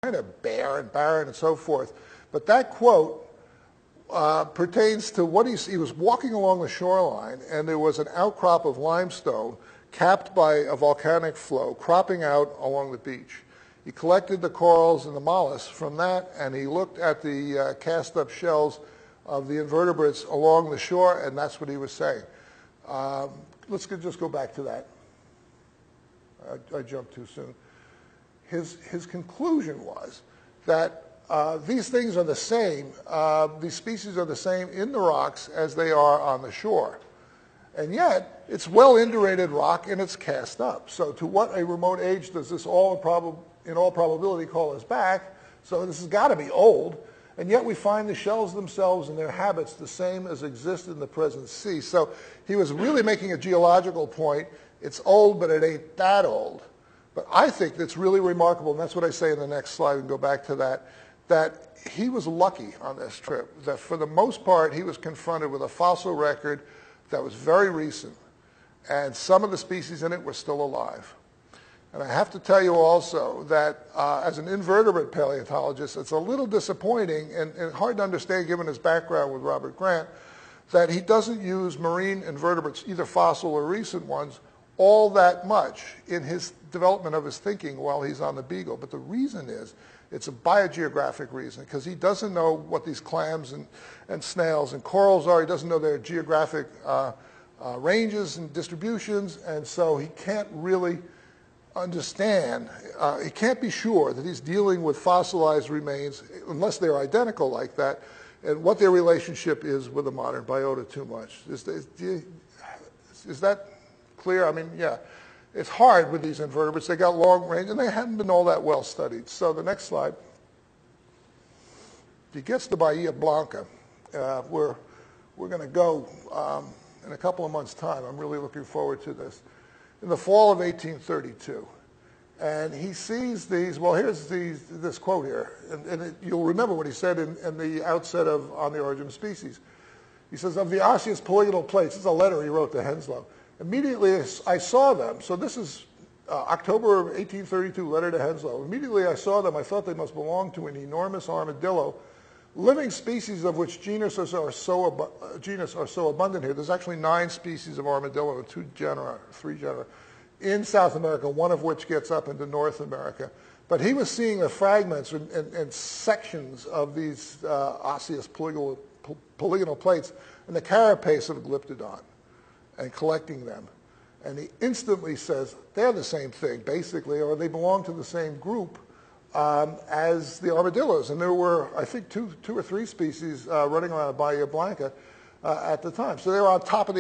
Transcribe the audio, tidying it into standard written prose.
kind of bare and barren and so forth. But that quote pertains to what he was walking along the shoreline, and there was an outcrop of limestone capped by a volcanic flow cropping out along the beach. He collected the corals and the mollusks from that, and he looked at the cast-up shells of the invertebrates along the shore, and that's what he was saying. Let's just go back to that. I jumped too soon. His conclusion was that these things are the same, these species are the same in the rocks as they are on the shore. And yet, it's well indurated rock and it's cast up. So to what a remote age does this in all probability call us back? So this has got to be old. And yet we find the shells themselves and their habits the same as exist in the present sea. So he was really making a geological point. It's old, but it ain't that old. But I think that's really remarkable, and that's what I say in the next slide, and go back to that, that he was lucky on this trip, that for the most part he was confronted with a fossil record that was very recent, and some of the species in it were still alive. And I have to tell you also that as an invertebrate paleontologist, it's a little disappointing and hard to understand given his background with Robert Grant, that he doesn't use marine invertebrates, either fossil or recent ones, all that much in his development of his thinking while he's on the Beagle. But the reason is, it's a biogeographic reason, because he doesn't know what these clams and snails and corals are. He doesn't know their geographic ranges and distributions, and so he can't really understand, he can't be sure that he's dealing with fossilized remains, unless they're identical like that, and what their relationship is with the modern biota too much. Is that clear? I mean, yeah. It's hard with these invertebrates. They got long range, and they haven't been all that well studied. So the next slide. He gets to Bahia Blanca. We're going to go in a couple of months' time. I'm really looking forward to this. In the fall of 1832. And he sees these, well, here's this quote here. And you'll remember what he said in the outset of On the Origin of Species. He says, of the osseous polygonal plates, this is a letter he wrote to Henslow. Immediately I saw them, so this is October of 1832, letter to Henslow. Immediately I saw them, I thought they must belong to an enormous armadillo, living species of which genus are so abundant here. There's actually 9 species of armadillo and 3 genera in South America, one of which gets up into North America. But he was seeing the fragments and sections of these osseous polygonal plates and the carapace of Glyptodon, and collecting them. And he instantly says, they're the same thing, basically, or they belong to the same group as the armadillos. And there were, I think, two or three species running around Bahia Blanca at the time. So they were on top of the